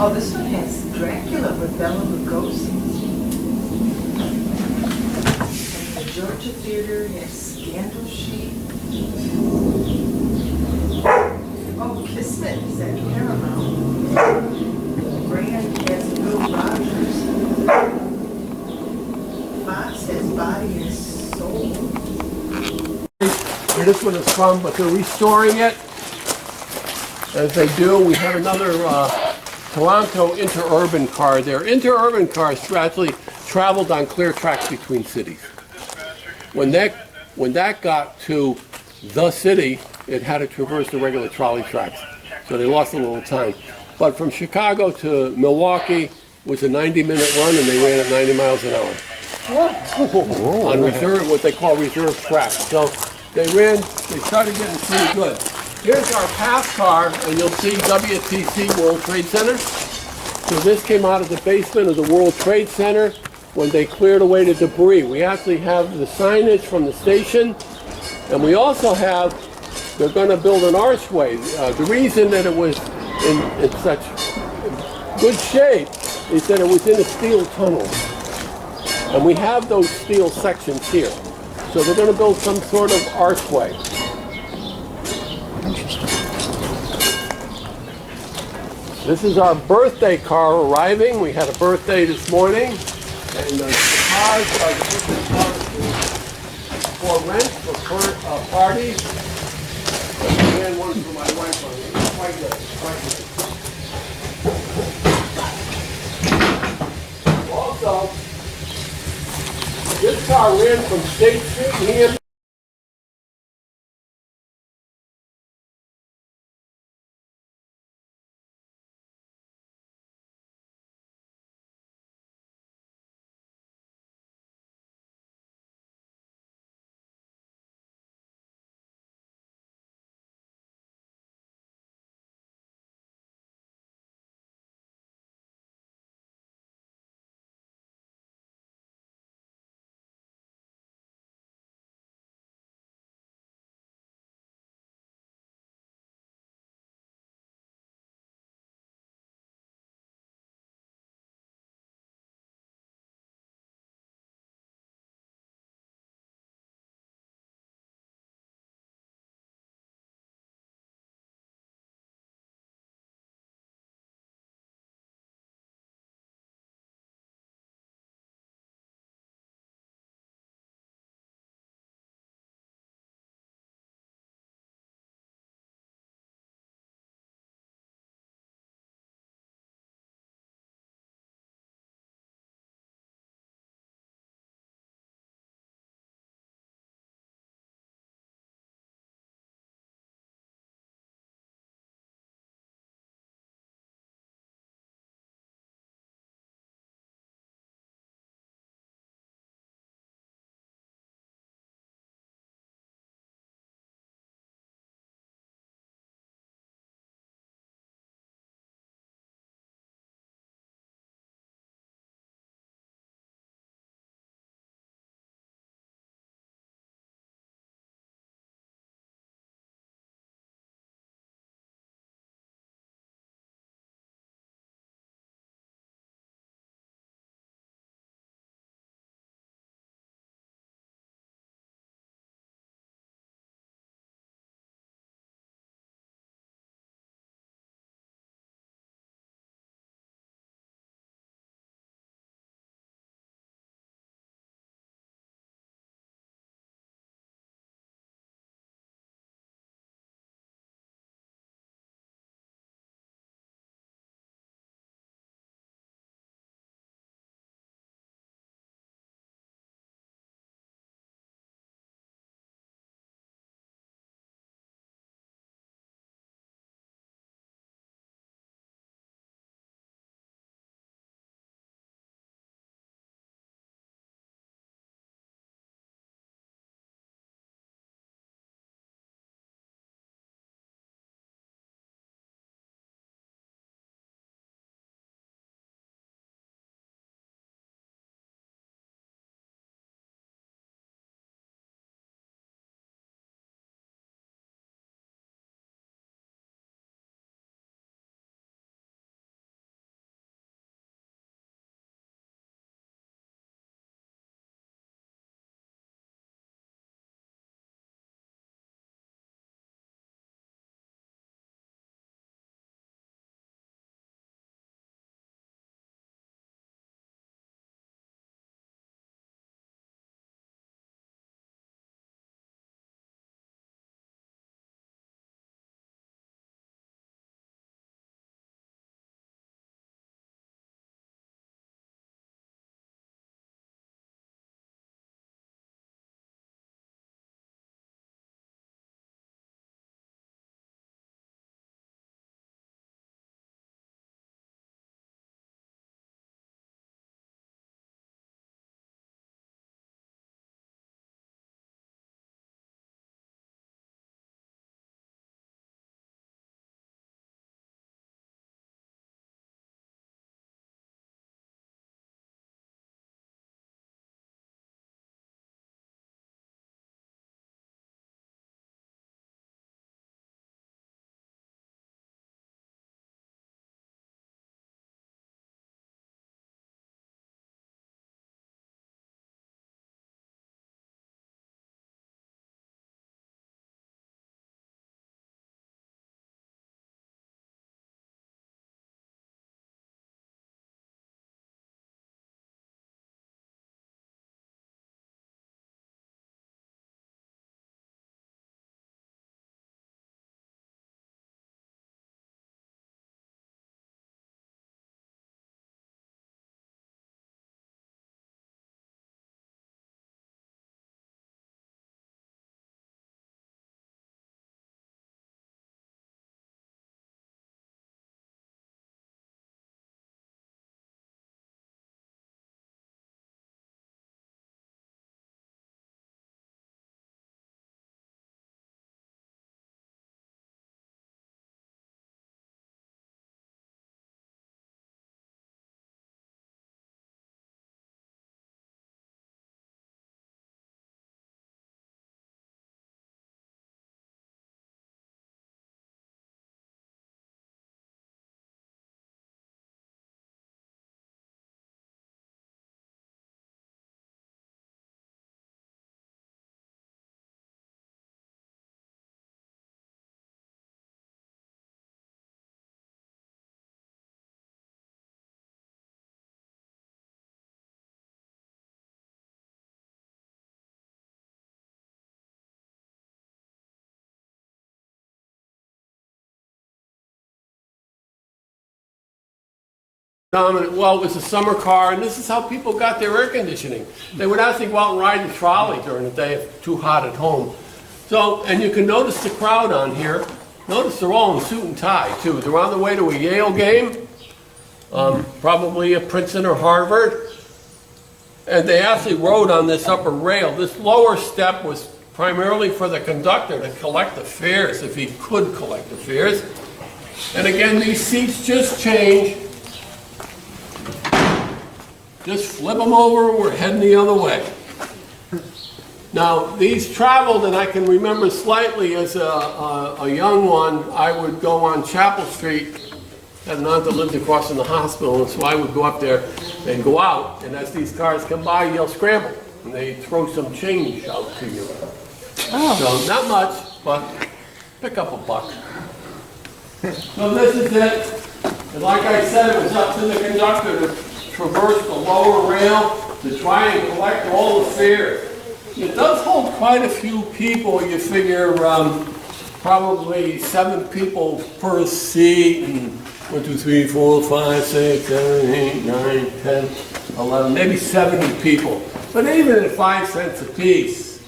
Oh, this one has Dracula with Bela Lugosi. And the Georgia Theater has Scandal Sheet. Oh, Kismet is at Paramount. Grand has Bill Rogers. Fox has Body and Soul. Where this one is from, but they're restoring it. As they do, we have another Toronto interurban car. Their interurban cars actually traveled on clear tracks between cities. When that got to the city, it had to traverse the regular trolley tracks. So they lost a little time. But from Chicago to Milwaukee was a 90-minute run, and they ran at 90 miles an hour. On reserve, what they call reserve track. So they started getting pretty good. Here's our pass car, and you'll see WTC, World Trade Center. So this came out of the basement of the World Trade Center when they cleared away the debris. We actually have the signage from the station, and we also have, they're going to build an archway. The reason that it was in such good shape is that it was in a steel tunnel. And we have those steel sections here. So they're going to build some sort of archway. This is our birthday car arriving. We had a birthday this morning. And the cars are the different cars for rent, for current parties. And one for my wife on it. It's quite good. Also, this car ran from State Street here dominant, well, it was a summer car, and this is how people got their air conditioning. They would actually go out and ride the trolley during the day if too hot at home. So, and you can notice the crowd on here. Notice they're all in suit and tie, too. They're on the way to a Yale game, probably a Princeton or Harvard. And they actually rode on this upper rail. This lower step was primarily for the conductor to collect the fares, if he could collect the fares. And again, these seats just change. Just flip them over and we're heading the other way. Now, these traveled, and I can remember slightly as a young one, I would go on Chapel Street, had an aunt that lived across from the hospital, and so I would go up there and go out, and as these cars come by, you'll scramble, and they throw some change out to you. Oh. So, not much, but pick up a buck. So this is it, and like I said, it was up to the conductor to traverse the lower rail to try and collect all the fares. It does hold quite a few people. You figure probably 7 people per seat, and 1, 2, 3, 4, 5, 6, 7, 8, 9, 10, 11, maybe 70 people. But even at 5 cents a piece,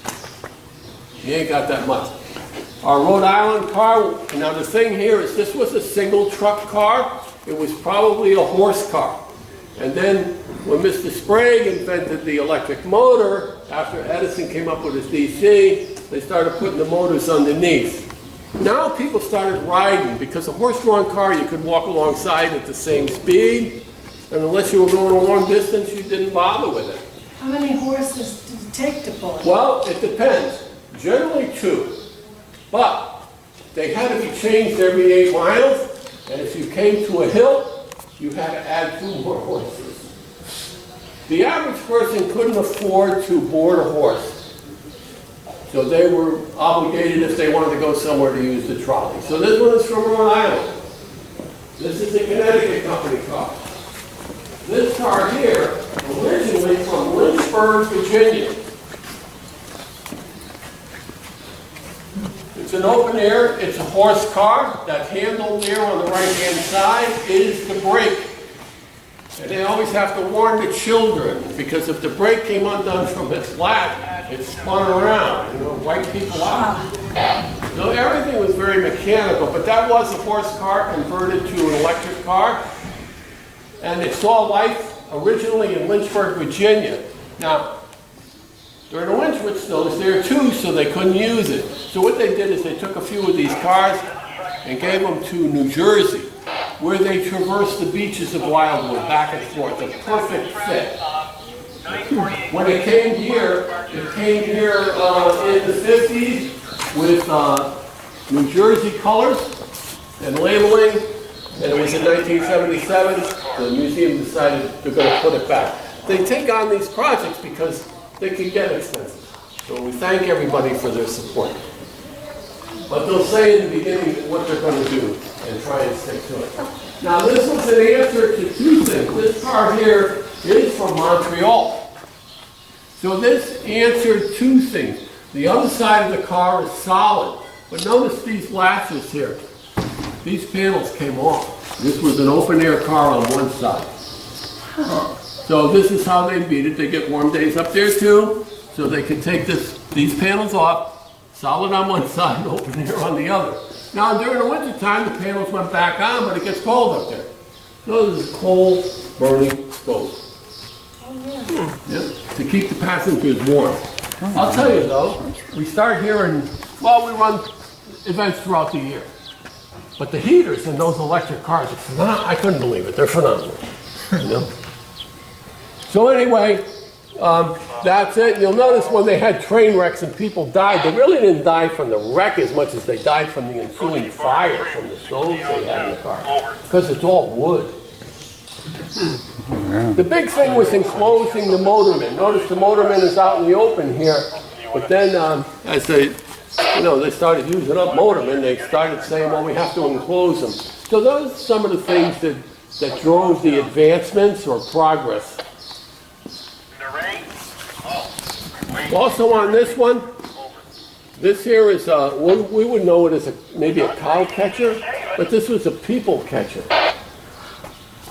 you ain't got that much. Our Rhode Island car, now the thing here is this was a single truck car. It was probably a horse car. And then when Mr. Sprague invented the electric motor, after Edison came up with his DC, they started putting the motors underneath. Now people started riding, because a horse-drawn car you could walk alongside at the same speed, and unless you were going a long distance, you didn't bother with it. How many horses does it take to pull it? Well, it depends. Generally 2. But they had to be changed every 8 miles, and if you came to a hill, you had to add 2 more horses. The average person couldn't afford to board a horse, so they were obligated, if they wanted to go somewhere, to use the trolley. So this one is from Rhode Island. This is a Connecticut company car. This car here, originally from Lynchburg, Virginia. It's an open air, it's a horse car. That handle there on the right-hand side is the brake. And they always have to warn the children, because if the brake came undone from its lap, it spun around, wipe people out. So everything was very mechanical, but that was a horse car converted to an electric car. And it saw life originally in Lynchburg, Virginia. Now, during the winter it snows there too, so they couldn't use it. So what they did is they took a few of these cars and gave them to New Jersey, where they traversed the beaches of Wildwood back and forth, a perfect fit. When it came here in the 50s with New Jersey colors and labeling, and it was in 1977, the museum decided they're going to put it back. They take on these projects because they can get expensive. So we thank everybody for their support. But they'll say in the beginning what they're going to do and try and stick to it. Now this was an answer to 2 things. This car here is from Montreal. So this answered 2 things. The other side of the car is solid. But notice these latches here. These panels came off. This was an open air car on one side. So this is how they beat it. They get warm days up there too. So they can take these panels off, solid on one side, open air on the other. Now during the winter time, the panels went back on, but it gets cold up there. So this is coal burning stove. Oh, yeah. Yep, to keep the passengers warm. I'll tell you though, we start here and, well, we run events throughout the year. But the heaters in those electric cars are phenomenal. I couldn't believe it. They're phenomenal. You know? So anyway, that's it. You'll notice when they had train wrecks and people died, they really didn't die from the wreck as much as they died from the ensuing fire from the stoves they had in the car, because it's all wood. The big thing was enclosing the motorman. Notice the motorman is out in the open here, but then as they started using up motormen, they started saying, well, we have to enclose them. So those are some of the things that drove the advancements or progress. Also on this one, this here is, we would know it as maybe a cow catcher, but this was a people catcher.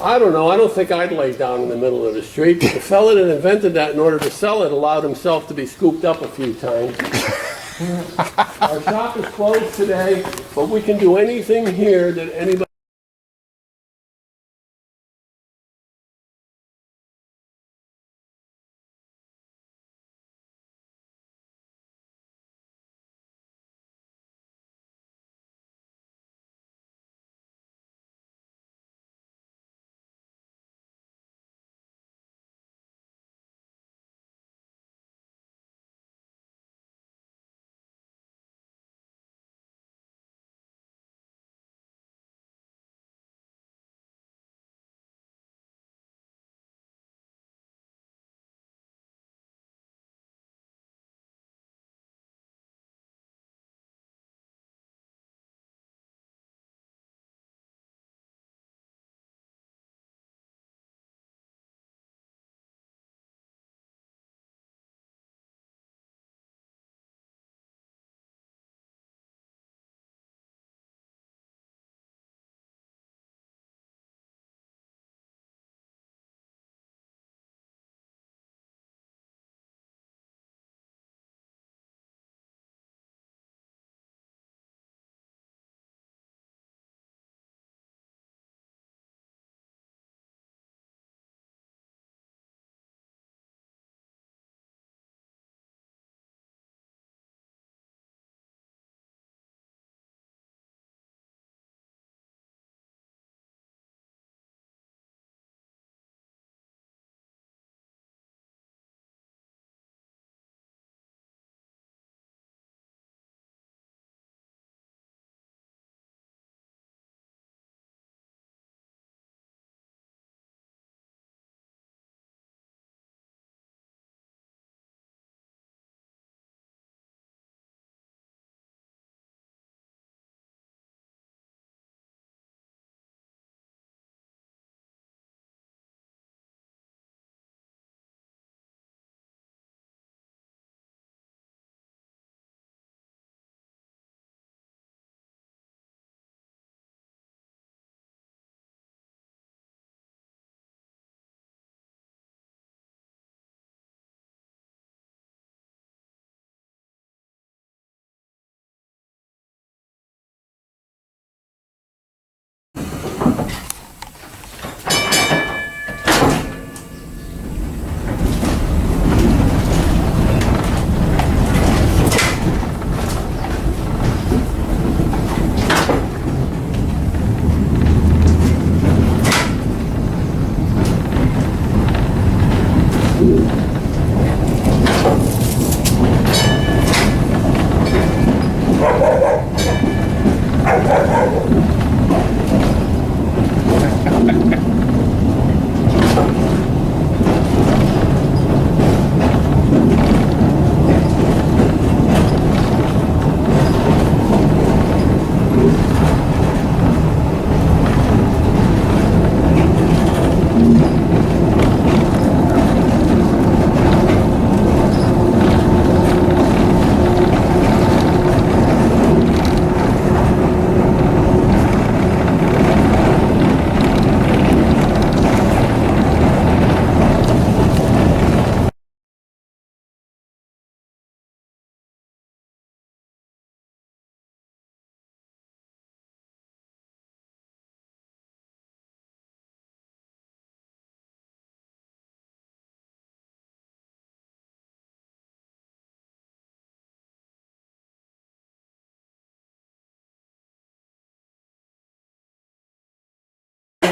I don't know. I don't think I'd lay down in the middle of the street. The fella that invented that in order to sell it allowed himself to be scooped up a few times. Our shop is closed today, but we can do anything here that anybody.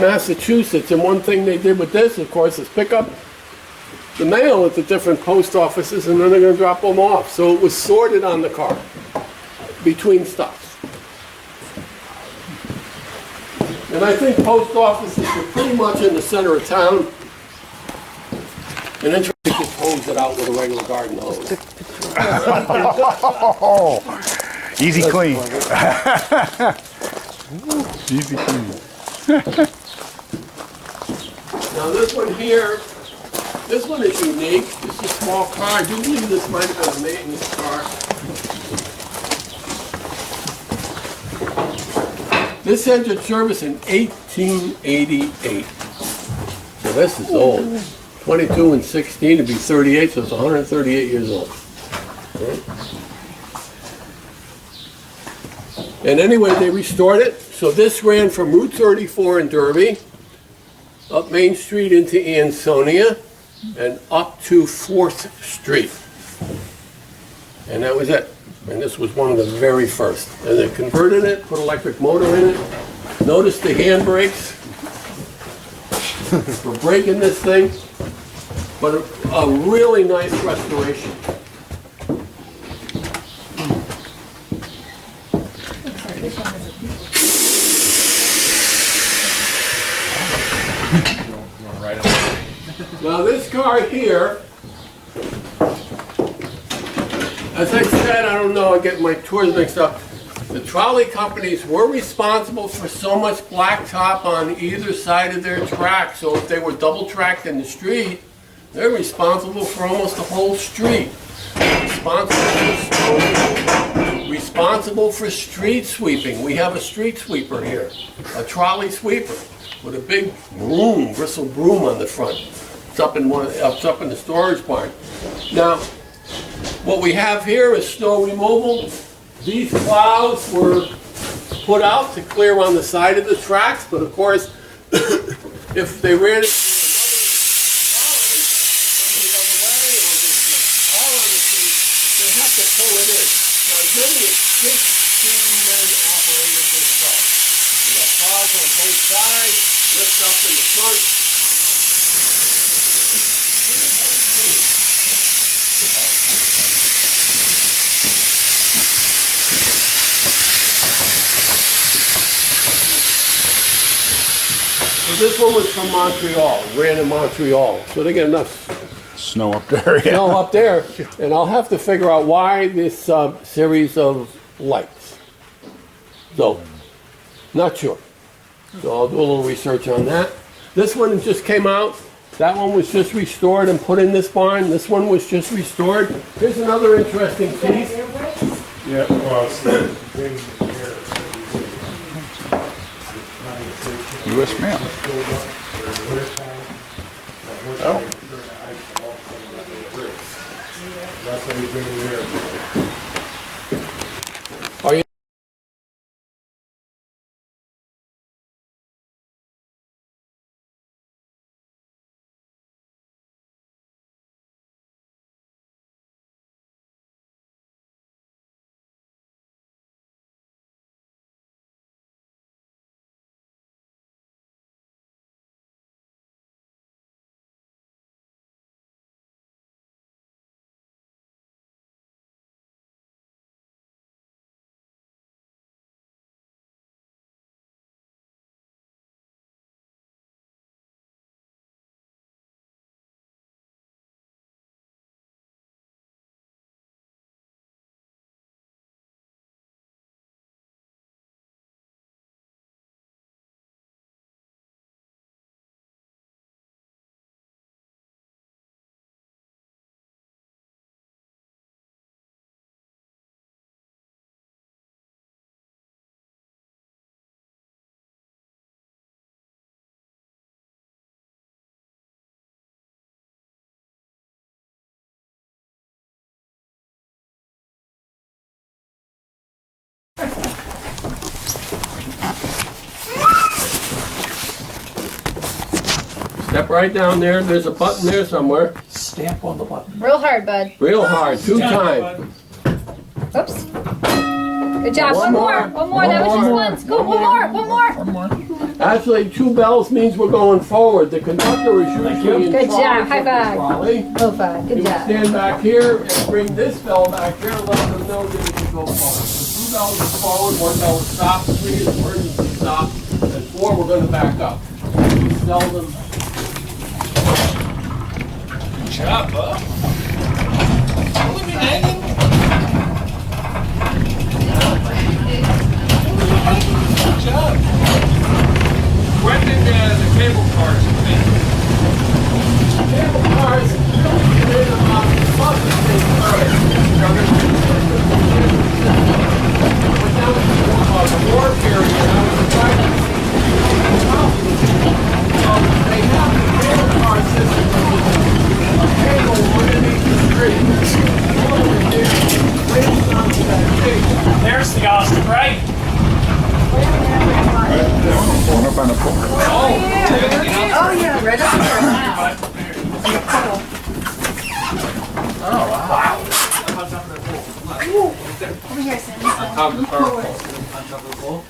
Massachusetts, and one thing they did with this, of course, is pick up the mail at the different post offices, and then they're going to drop them off. So it was sorted on the car between stops. And I think post offices are pretty much in the center of town. And then try to just hose it out with a regular garden hose. Easy clean. Easy clean. Now this one here, this one is unique. It's a small car. I do believe this might have been a maintenance car. This entered service in 1888. So this is old. 22 and 16 to be 38, so it's 138 years old. And anyway, they restored it. So this ran from Route 34 in Derby, up Main Street into Ansonia, and up to 4th Street. And that was it. And this was one of the very first. And they converted it, put electric motor in it. Notice the handbrakes for braking this thing. But a really nice restoration. Now this car here, as I said, I don't know, I get my tours mixed up. The trolley companies were responsible for so much blacktop on either side of their track. So if they were double tracked in the street, they're responsible for almost the whole street. Responsible for street sweeping. We have a street sweeper here, a trolley sweeper with a big broom, bristle broom on the front. It's up in the storage barn. Now, what we have here is snow removal. These plows were put out to clear on the side of the tracks, but of course, if they ran it through another trolley coming the other way, or this was all on the street, they have to pull it in. Now, as many as 16 men operated this car. You got plows on both sides, lift up in the front. So this one was from Montreal, ran in Montreal. So they get enough Snow up there, yeah. snow up there. And I'll have to figure out why this series of lights. So, not sure. So I'll do a little research on that. This one just came out. That one was just restored and put in this barn. This one was just restored. Here's another interesting piece. Yeah, well, it's the U.S. mail. Oh. That's what we bring here. Are you? Step right down there. There's a button there somewhere. Stamp on the button. Real hard, bud. Real hard. 2 times. Oops. Good job. One more. One more. That was just one. Scoop. One more. One more. Actually, 2 bells means we're going forward. The conductor is usually in Good charge job. of High the five. trolley. Oh, fine. Good You job. stand back here and bring this bell back here and let them know that you can go forward. So 2 bells is forward, 1 bell is stop, 3 is emergency stop, and 4 we're going to back up. We seldom. Good job, bud. Don't leave me hanging. Good job. When did the cable cars come in? Cable cars really get in about the buses they started. But that was more the war period. I was surprised to see how they have the Where's the osprey? One up on the pole. Oh, yeah, right up there. Over here, Sam. On top of the power pole. On top of the pole.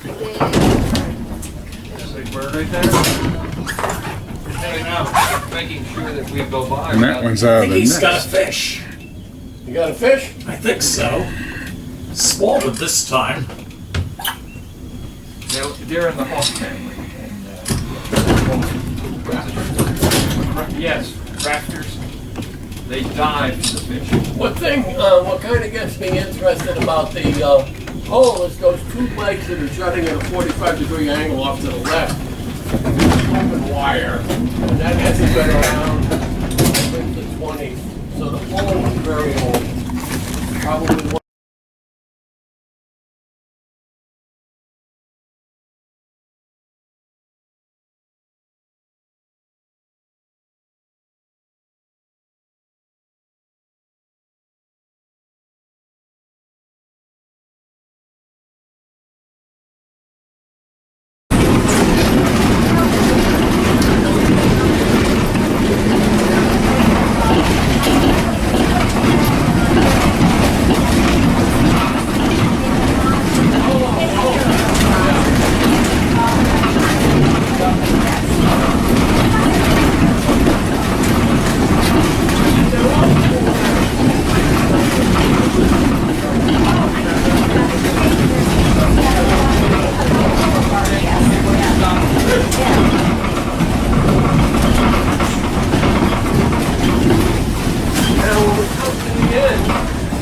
There's a big bird right there. Just hanging out, making sure that we go by. And that one's out of the He's got a nest. fish. You got a fish? I think so. Small one this time. They're in the hawk family. And, yes, raptors. They dive for the fish. What kind of gets me interested about the hole is those two legs that are jutting at a 45-degree angle off to the left. Open wire. And that hasn't been around since the 20s. So the hole is very old. Probably one.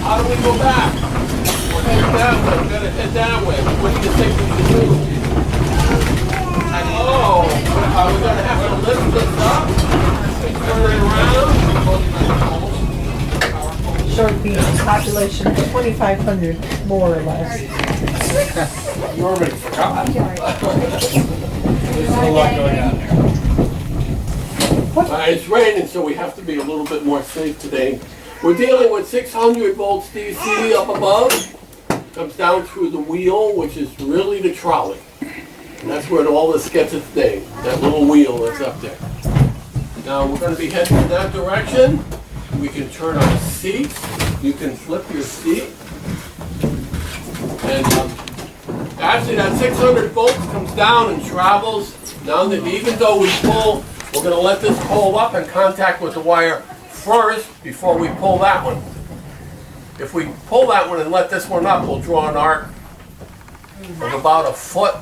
How do we go back? We're headed that way. We're gonna head that way. What do you think we should do? Oh, are we gonna have to lift this up? Turn it around? Short beach population of 2,500, more or less. You already forgot. There's a lot going on there. It's raining, so we have to be a little bit more safe today. We're dealing with 600 volts DC up above. Comes down through the wheel, which is really the trolley. And that's where all this gets its name, that little wheel that's up there. Now we're going to be heading in that direction. We can turn our seats. You can flip your seat. And actually that 600 volts comes down and travels. Now that even though we pull, we're going to let this pull up in contact with the wire first before we pull that one. If we pull that one and let this one up, we'll draw an arc of about a foot,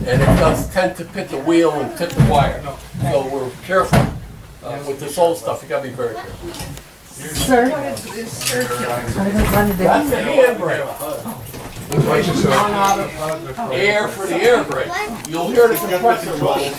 and it does tend to pit the wheel and tip the wire. So we're careful with this old stuff. You gotta be very careful. Sir? I don't want to do That's the handbrake. It's run out of air for the air brake. You'll hear the compressor rumble.